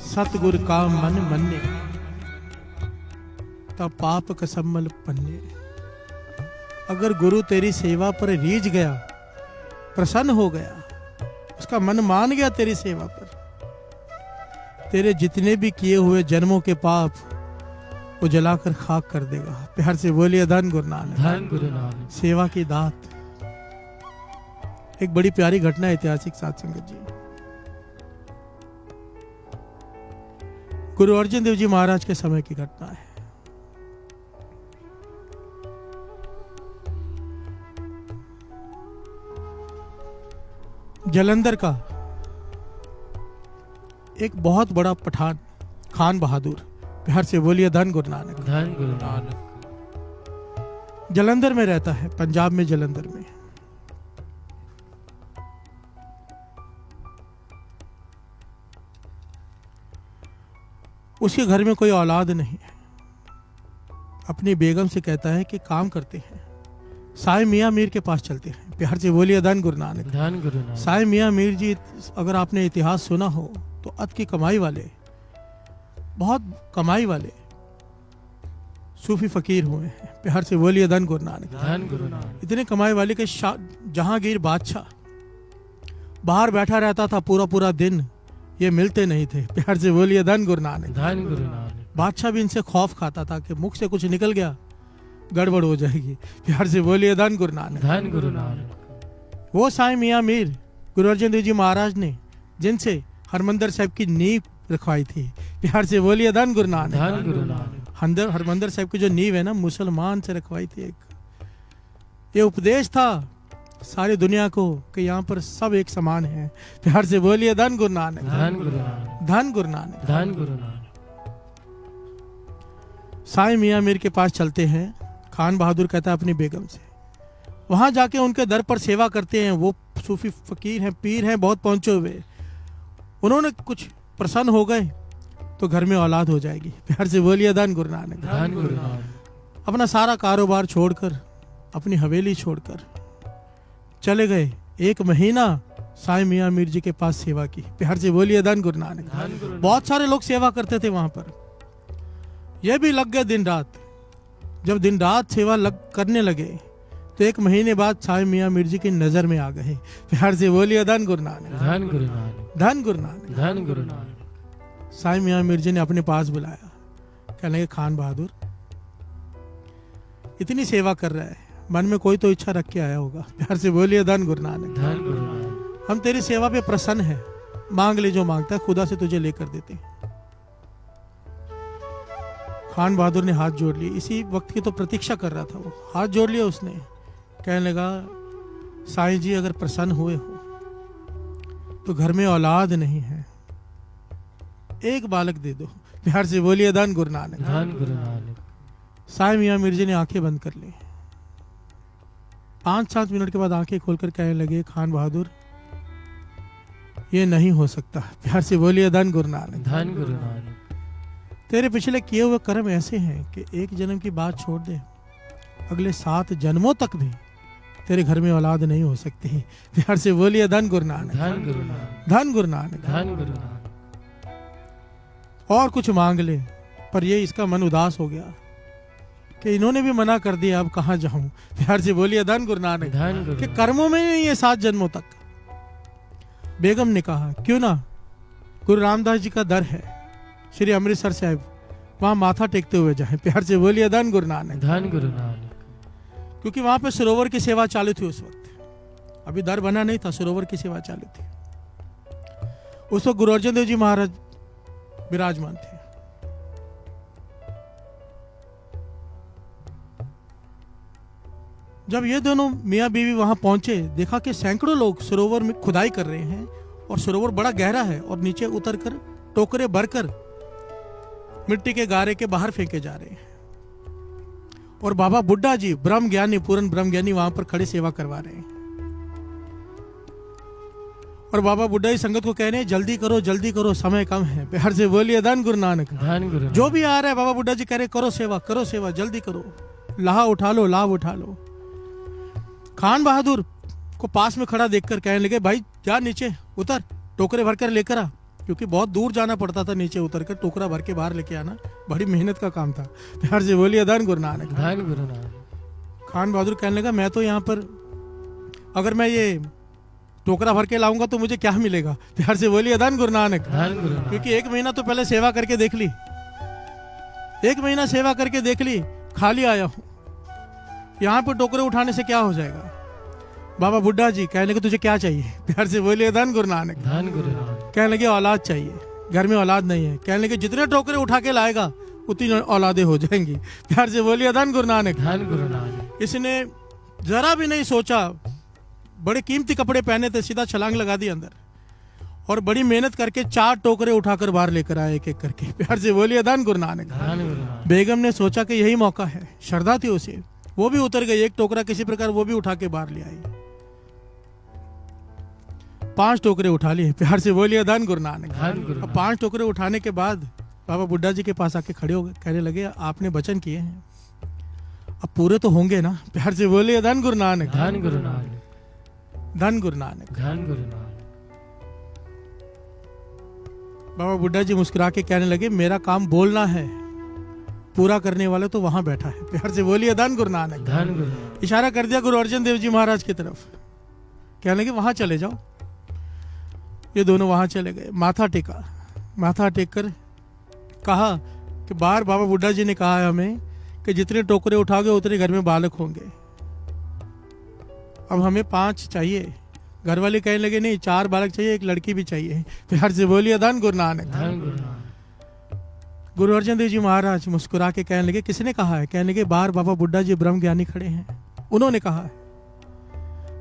सतगुर का मन मन्ने, तब पाप कसम्मल पन्ने। अगर गुरु तेरी सेवा पर रीझ गया, प्रसन्न हो गया, उसका मन मान गया तेरी सेवा पर, तेरे जितने भी किए हुए जन्मों के पाप वो जलाकर खाक कर देगा। प्यार से बोलिए धन गुरु नानक, धन गुरु नानक। सेवा की दात। एक बड़ी प्यारी घटना ऐतिहासिक साध संगत जी, गुरु अर्जन देव जी महाराज के समय की घटना है। जालंधर का एक बहुत बड़ा पठान खान बहादुर, प्यार से बोलिए धन गुरु नानक, धन गुरु नानक। जालंधर में रहता है, पंजाब में जालंधर में। उसके घर में कोई औलाद नहीं है। अपनी बेगम से कहता है कि काम करते हैं, साईं मियां मीर के पास चलते हैं। प्यार से बोलिए धन गुरु नानक, धन गुरु नानक। साईं मियां मीर जी, अगर आपने इतिहास सुना हो तो अत की कमाई वाले, बहुत कमाई वाले सूफी फकीर हुए हैं। प्यार से बोलिए धन गुरु नानक, धन गुरु नानक। इतने कमाई वाले के जहांगीर बादशाह बाहर बैठा रहता था पूरा पूरा दिन, ये मिलते नहीं थे। प्यार से बोलिए धन गुरु नानक, धन गुरु नानक। बादशाह भी इनसे खौफ खाता था कि मुख से कुछ निकल गया गड़बड़ हो जाएगी। प्यार से बोलिए धन गुरु नानक, धन गुरु नानक। वो साईं मियां मीर गुरु अर्जन देव जी महाराज ने जिनसे हरमंदिर साहब की नींव रखवाई थी। प्यार से बोलिए धन गुरु नानक, धन गुरु नानक। हरमंदिर साहब की जो नींव है ना, मुसलमान से रखवाई थी। एक ये उपदेश था सारी दुनिया को कि यहाँ पर सब एक समान है। प्यार से बोलिए धन गुरु नानक, धन गुरु नानक। धन गुरु नानक, धन गुरु नानक। साईं मियां मीर के पास चलते हैं। खान बहादुर कहता है अपनी बेगम से, वहां जाके उनके दर पर सेवा करते हैं। वो सूफी फकीर हैं, पीर हैं, बहुत पहुंचे हुए। उन्होंने कुछ प्रसन्न हो गए तो घर में औलाद हो जाएगी। प्यार से बोलिए धन गुरु नानक, धन गुरु नानक। अपना सारा कारोबार छोड़कर, अपनी हवेली छोड़कर चले गए। 1 महीना साईं मियां मीर जी के पास सेवा की। प्यार से बोलिए धन गुरु नानक। धन गुरु। बहुत सारे लोग सेवा करते थे वहां पर, यह भी लग गए दिन रात। जब दिन रात सेवा करने लगे तो 1 महीने बाद साईं मियां मीर जी की नजर में आ गए। प्यार से बोलिए धन गुरु नानक, धन गुरु नानक। धन गुरु नानक। धन गुरु नानक। साईं मियां मीर जी ने अपने पास बुलाया, कहने लगे खान बहादुर, इतनी सेवा कर रहा है, मन में कोई तो इच्छा रख के आया होगा। प्यार से बोलिए धन गुरु नानक, धन गुरु नानक। हम तेरी सेवा पे प्रसन्न है, मांग ले जो मांगता है, खुदा से तुझे लेकर देते हैं। खान बहादुर ने हाथ जोड़ लिए। इसी वक्त की तो प्रतीक्षा कर रहा था वो। हाथ जोड़ लिया उसने, कहने लगा साईं जी अगर प्रसन्न हुए हो तो घर में औलाद नहीं है, एक बालक दे दो। प्यार से बोलिए धन गुरु नानक, धन गुरु नानक। साईं मियां मीर जी ने आंखें बंद कर ली। 5-7 मिनट के बाद आंखें खोलकर कहने लगे, खान बहादुर ये नहीं हो सकता। प्यार से बोलिए धन गुरु नानक, धन गुरु नानक। तेरे पिछले किए हुए कर्म ऐसे हैं कि एक जन्म की बात छोड़ दे, अगले 7 जन्मों तक भी तेरे घर में औलाद नहीं हो सकती। प्यार से बोलिए धन गुरु नानक, धन गुरु नानक। धन गुरु नानक। धन गुरु नानक। और कुछ मांग ले, पर ये इसका मन उदास हो गया कि इन्होंने भी मना कर दिया, अब कहाँ जाऊं। प्यार से बोलिए धन गुरु नानक, धन गुरु कि नानक। कर्मों में नहीं है 7 जन्मों तक। बेगम ने कहा क्यों ना गुरु रामदास जी का दर है श्री अमृतसर साहिब, वहां माथा टेकते हुए जाएं। प्यार से बोलिए धन गुरु नानक, धन गुरु नानक। क्योंकि वहां पे सरोवर की सेवा चालू थी उस वक्त। अभी दर बना नहीं था, सरोवर की सेवा चालू थी। उस वक्त गुरु अर्जन देव जी महाराज विराजमान थे। जब ये दोनों मियाँ बीवी वहां पहुंचे, देखा कि सैकड़ों लोग सरोवर में खुदाई कर रहे हैं और सरोवर बड़ा गहरा है और नीचे उतरकर टोकरे भरकर मिट्टी के गारे के बाहर फेंके जा रहे हैं। और बाबा बुड्ढा जी ब्रह्म ज्ञानी, पूर्ण ब्रह्म ज्ञानी वहां पर खड़े सेवा करवा रहे हैं। और बाबा बुड्ढा जी संगत को कह रहे हैं जल्दी करो, समय कम है। प्यार से बोलिए धन गुरु नानक, धन गुरु। जो भी आ रहा है बाबा बुड्ढा जी कह रहे करो सेवा, जल्दी करो, लाभ उठा लो। खान बहादुर को पास में खड़ा देखकर कहने लगे, भाई जा नीचे उतर, टोकरे भरकर लेकर आ। क्योंकि बहुत दूर जाना पड़ता था, नीचे उतर कर टोकरा भर के बाहर लेके आना बड़ी मेहनत का काम था। प्यार से बोलिए धन गुरु नानक। धन गुरु नानक। खान बहादुर कहने लगा मैं तो यहाँ पर अगर मैं ये टोकरा भर के लाऊंगा तो मुझे क्या मिलेगा? प्यार से बोलिए धन गुरु नानक। धन गुरु नानक। क्योंकि 1 महीना तो पहले सेवा करके देख ली, 1 महीना सेवा करके देख ली, खाली आया हूं, यहाँ पे टोकरे उठाने से क्या हो जाएगा? बाबा बुड्ढा जी कहने लगे तुझे क्या चाहिए? प्यार से बोलिए धन गुरु नानक। धन गुरु नानक। कहने लगे औलाद चाहिए, घर में औलाद नहीं है। कहने लगे जितने टोकरे उठा के लाएगा उतनी औलादे हो जाएंगी। प्यार से बोलिए धन गुरु नानक। धन गुरु नानक। इसने जरा भी नहीं सोचा, बड़े कीमती कपड़े पहने थे, सीधा छलांग लगा दी अंदर और बड़ी मेहनत करके 4 टोकरे उठाकर बाहर लेकर आए एक एक करके। प्यार से बोलिए धन गुरु नानक। धन गुरु नानक। बेगम ने सोचा कि यही मौका है, श्रद्धा थी उसे, वो भी उतर गई, एक टोकरा किसी प्रकार वो भी उठा के बाहर ले आई। 5 टोकरे उठा लिए। प्यार से बोलिए धन गुरु नानक। धन गुरु अब 5 टोकरे उठाने के बाद बाबा बुड्ढा जी के पास आके खड़े हो गए, कहने लगे आपने वचन किए हैं, अब पूरे तो होंगे ना? प्यार से बोलिए धन गुरु नानक। धन गुरु नानक। धन गुरु नानक। धन गुरु नानक। बाबा बुड्ढा जी मुस्कुरा के कहने लगे मेरा काम बोलना है, पूरा करने वाला तो वहां बैठा है। प्यार से बोलिए धन गुरु नानक। धन गुरु नानक। इशारा कर दिया गुरु अर्जन देव जी महाराज की तरफ, कहने लगे वहां चले जाओ। ये दोनों वहां चले गए, माथा टेका, माथा टेक कर कहा कि बाहर बाबा बुड्ढा जी ने कहा है हमें कि जितने टोकरे उठाओगे उतने घर में बालक होंगे, अब हमें 5 चाहिए। घर वाले कहने लगे नहीं 4 बालक चाहिए, एक लड़की भी चाहिए। प्यार से बोलिए धन गुरु नानक। धन गुरु नानक। गुरु अर्जन देव जी महाराज मुस्कुरा के कहने लगे किसने कहा है? कहने लगे बाहर बाबा बुड्ढा जी ब्रह्म ज्ञानी खड़े हैं, उन्होंने कहा है,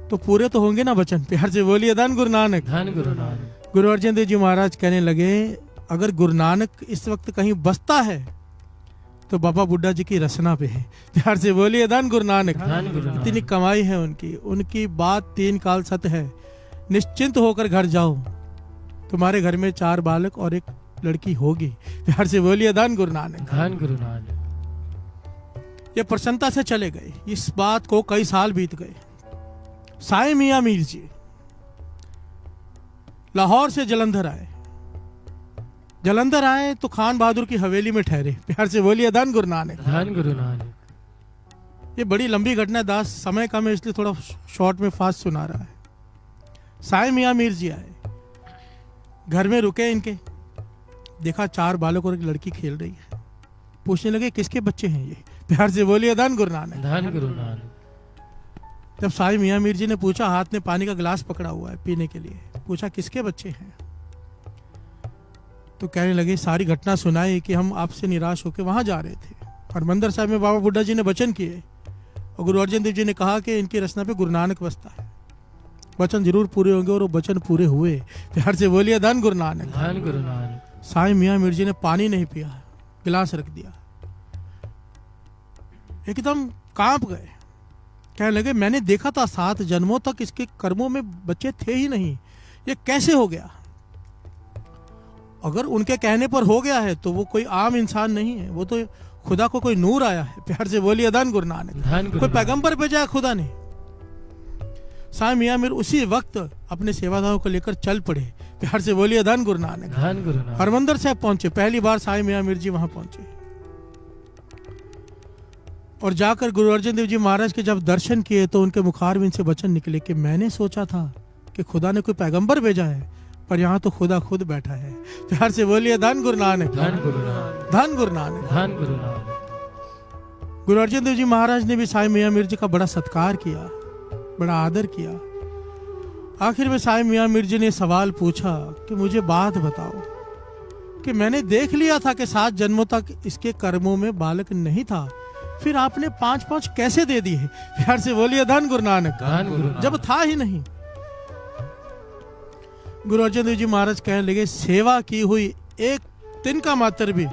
तो पूरे तो होंगे ना वचन? प्यार से बोलिए धन गुरु नानक। धन गुरु नानक। गुरु अर्जन देव जी महाराज कहने लगे अगर गुरु नानक इस वक्त कहीं बसता है तो बाबा बुड्ढा जी की रसना पे है। प्यार से बोलिए धन गुरु नानक। धन गुरु नानक। इतनी कमाई है उनकी, उनकी बात 3 काल सत्य है। निश्चिंत होकर घर जाओ, तुम्हारे घर में 4 बालक और 1 लड़की होगी। प्यार से बोलिए धन गुरु नानक। धन गुरु नानक। ये प्रसन्नता से चले गए। इस बात को कई साल बीत गए। साईं मियां मीर जी लाहौर से जलंधर आए। जलंधर आए तो खान बहादुर की हवेली में ठहरे। प्यार से बोलिए धन गुरु नानक। धन गुरु नानक। ये बड़ी लंबी घटना है दास, समय कम है इसलिए थोड़ा शॉर्ट में फास्ट सुना रहा है। साईं मियां मीर जी आए, घर में रुके, इनके देखा 4 बालक और 1 लड़की खेल रही है। पूछने लगे किसके बच्चे हैं ये? प्यार से बोलिए धन गुरु नानक। धन गुरु नानक। जब साईं मियां मीर जी ने पूछा, हाथ में पानी का गिलास पकड़ा हुआ है पीने के लिए, पूछा किसके बच्चे हैं? तो कहने लगे सारी घटना सुनाई कि हम आपसे निराश होकर वहां जा रहे थे, हरमंदिर साहब में बाबा बुड्ढा जी ने वचन किए और गुरु अर्जन देव जी ने कहा कि इनकी रचना पे गुरु नानक बसता है, वचन जरूर पूरे होंगे, और वो वचन पूरे हुए। प्यार से बोलिए धन गुरु नानक। धन गुरु नानक। साईं मियां मीर जी ने पानी नहीं पिया, गिलास रख दिया, एकदम कांप गए। कहने लगे मैंने देखा था 7 जन्मों तक इसके कर्मों में बच्चे थे ही नहीं, ये कैसे हो गया? अगर उनके कहने पर हो गया है तो वो कोई आम इंसान नहीं है, वो तो खुदा को कोई नूर आया है। प्यार से बोलिए धन गुरु नानक। धन गुरु कोई पैगंबर भेजा है खुदा ने। साईं मियां मीर उसी वक्त अपने सेवादारों को लेकर चल पड़े। प्यार से बोलिए धन गुरु नानक। धन गुरु नानक। हरमंदिर साहब पहुंचे, पहली बार साईं मियां मीर जी वहां पहुंचे और जाकर गुरु अर्जन देव जी महाराज के जब दर्शन किए तो उनके मुखारविंद से वचन निकले कि मैंने सोचा था कि खुदा ने कोई पैगंबर भेजा है, पर यहाँ तो खुदा खुद बैठा है। प्यार से बोलिए धन गुरु नानक। धन गुरु नानक। धन गुरु नानक। धन गुरु नानक। गुरु अर्जन देव जी महाराज ने भी साईं मियां मीर जी का बड़ा सत्कार किया, बड़ा आदर किया। आखिर में साईं मियां मीर जी ने सवाल पूछा कि मुझे बात बताओ कि मैंने देख लिया था कि 7 जन्मों तक इसके कर्मों में बालक नहीं था, फिर आपने 5-5 कैसे दे दिए? प्यार से बोलिए धन गुरु नानक। धन गुरु नानक। जब था ही नहीं। गुरु अर्जन देव जी महाराज कहने लगे सेवा की हुई एक तिनका मात्र भी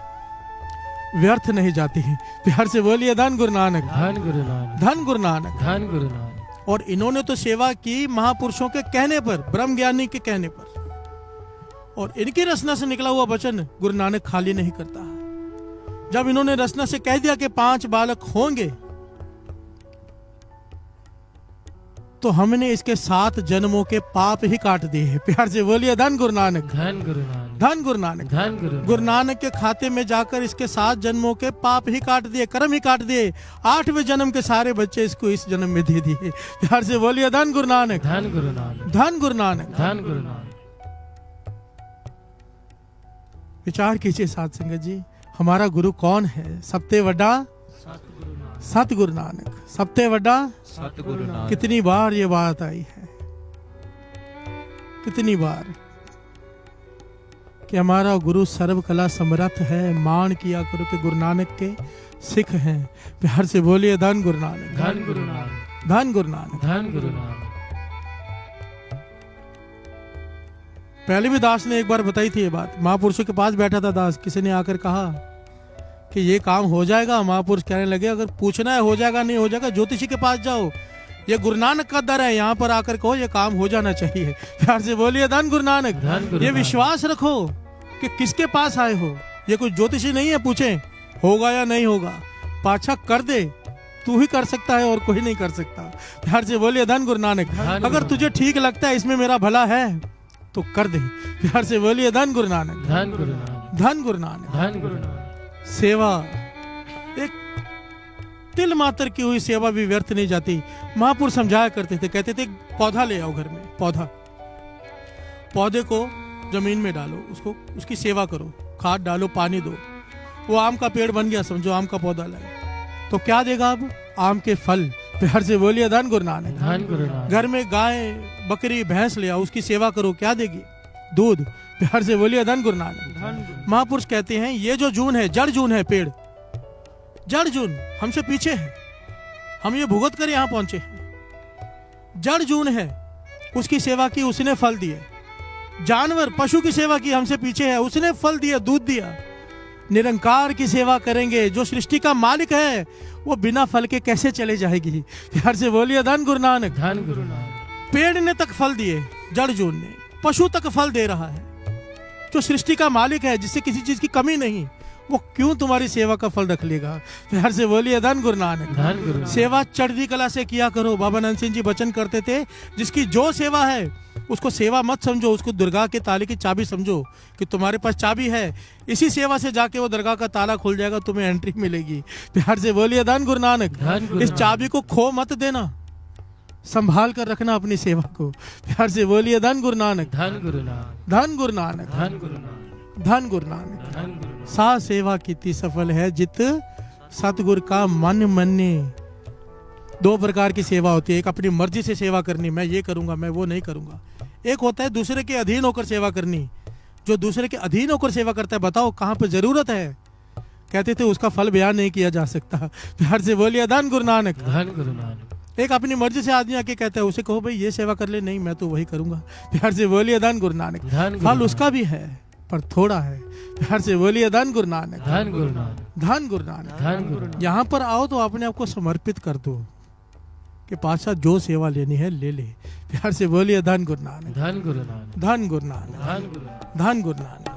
व्यर्थ नहीं जाती है। प्यार से बोलिए धन गुरु नानक। धन गुरु नानक। धन गुरु नानक। धन गुरु नानक। और इन्होंने तो सेवा की महापुरुषों के कहने पर, ब्रह्म ज्ञानी के कहने पर, और इनकी रचना से निकला हुआ वचन गुरु नानक खाली नहीं करता। जब इन्होंने रचना से कह दिया कि 5 बालक होंगे, तो हमने इसके 7 जन्मों के पाप ही काट दिए। प्यार से बोलिए धन गुरु नानक। धन गुरु नानक। नानक धन गुरु नानक। धन गुरु नानक गुरु नानक के खाते में जाकर इसके 7 जन्मों के पाप ही काट दिए, कर्म ही काट दिए। 8वें जन्म के सारे बच्चे इसको इस जन्म में दे दिए। प्यार से बोलिए धन गुरु नानक, धन गुरु नानक धन गुरु नानक। धन गुरु नानक। विचार कीजिए साध संगत जी, हमारा गुरु कौन है? सबते वड्डा सतगुरु नानक सतगुरु नानक, सबते वड्डा। सतगुरु नानक। कितनी बार ये बात आई है, कितनी बार कि हमारा गुरु सर्व कला समर्थ है। मान किया करो कि गुरु नानक के सिख हैं। प्यार से बोलिए धन गुरु नानक, धन गुरु नानक धन गुरु नानक। धन गुरु नानक। पहले भी दास ने एक बार बताई थी ये बात। महापुरुषों के पास बैठा था दास, किसी ने आकर कहा कि ये काम हो जाएगा। महापुरुष कहने लगे अगर पूछना है हो जाएगा नहीं हो जाएगा ज्योतिषी के पास जाओ, ये गुरु नानक का दर है, यहाँ पर आकर कहो ये काम हो जाना चाहिए। प्यार से बोलिए धन गुरु नानक। धन गुरु ये नानक। विश्वास रखो कि किसके पास आए हो, ये कोई ज्योतिषी नहीं है पूछे होगा या नहीं होगा, पाछा कर दे तू ही कर सकता है और कोई नहीं कर सकता। प्यार से बोलिए धन गुरु नानक। धन गुरु अगर तुझे ठीक लगता है इसमें मेरा भला है तो कर दे। प्यार से बोलिए धन गुरु नानक, धन गुरु नानक। धन गुरु नानक। धन गुरु नानक। सेवा, एक तिल मात्र की हुई सेवा भी व्यर्थ नहीं जाती। महापुरुष समझाया करते थे, कहते थे पौधा ले आओ घर में, पौधा, पौधे को जमीन में डालो, उसको उसकी सेवा करो, खाद डालो, पानी दो, वो आम का पेड़ बन गया, समझो आम का पौधा लाए तो क्या देगा अब? आम के फल। प्यार से बोलिए धन गुरु नानक। धन गुरु नानक। घर में गाय बकरी भैंस ले आओ, उसकी सेवा करो, क्या देगी? दूध। प्यार से बोलिए धन गुरु नानक। धन गुरु। महापुरुष कहते हैं ये जो जून है, जड़ जून है, पेड़ जड़ जून हमसे पीछे है, हम ये भुगत कर यहां पहुंचे हैं। जड़ जून है, उसकी सेवा की, उसने फल दिए। जानवर पशु की सेवा की, हमसे पीछे है, उसने फल दिया, दूध दिया। निरंकार की सेवा करेंगे, जो सृष्टि का मालिक है, वो बिना फल के कैसे चले जाएगी? प्यार से बोलिए धन गुरु नानक। धन गुरु नानक। पेड़ ने तक फल दिए, जड़ जून ने, पशु तक फल दे रहा है। जो सृष्टि का मालिक है, जिससे किसी चीज की कमी नहीं, वो क्यों तुम्हारी सेवा का फल रख लेगा? प्यार से बोलिए धन गुरु नानक। धन गुरु नानक। सेवा चढ़ती कला से किया करो। बाबा नंद सिंह जी वचन करते थे, जिसकी जो सेवा है उसको सेवा मत समझो, उसको दुर्गा के ताले की चाबी समझो कि तुम्हारे पास चाबी है, इसी सेवा से जाके वो दरगाह का ताला खुल जाएगा, तुम्हें एंट्री मिलेगी। प्यार से बोलिए धन गुरु नानक। धन गुरु इस नानक। चाबी को खो मत देना, संभाल कर रखना अपनी सेवा को। प्यार से बोलिए धन गुरु नानक। धन गुरु नानक। धन गुरु नानक। धन गुरु नानक। धन गुरु नानक। धन गुरु नानक। सा सेवा कीती सफल है जित सतगुर का मन मन्ने। 2 प्रकार की सेवा होती है, एक अपनी मर्जी से सेवा करनी, मैं ये करूंगा मैं वो नहीं करूंगा। एक होता है दूसरे के अधीन होकर सेवा करनी। जो दूसरे के अधीन होकर सेवा करता है, बताओ कहाँ पे जरूरत है, कहते थे उसका फल बयान नहीं किया जा सकता। प्यार से बोलिए धन गुरु नानक। धन गुरु नानक। एक अपनी मर्जी से आदमी आके कहता है, उसे कहो भाई ये सेवा कर ले, नहीं मैं तो वही करूंगा। प्यार से बोलिए धन गुरु नानक। धन गुरु फल नानक। उसका भी है पर थोड़ा है। प्यार से बोलिए धन गुरु नानक। धन गुरु नानक। धन गुरु नानक। धन गुरु नानक। यहाँ पर आओ तो अपने आप को समर्पित कर दो कि पातशाह जो सेवा लेनी है ले ले। प्यार से बोलिए धन गुरु नानक। धन गुरु नानक। धन गुरु नानक। धन गुरु नानक। धन गुरु नानक।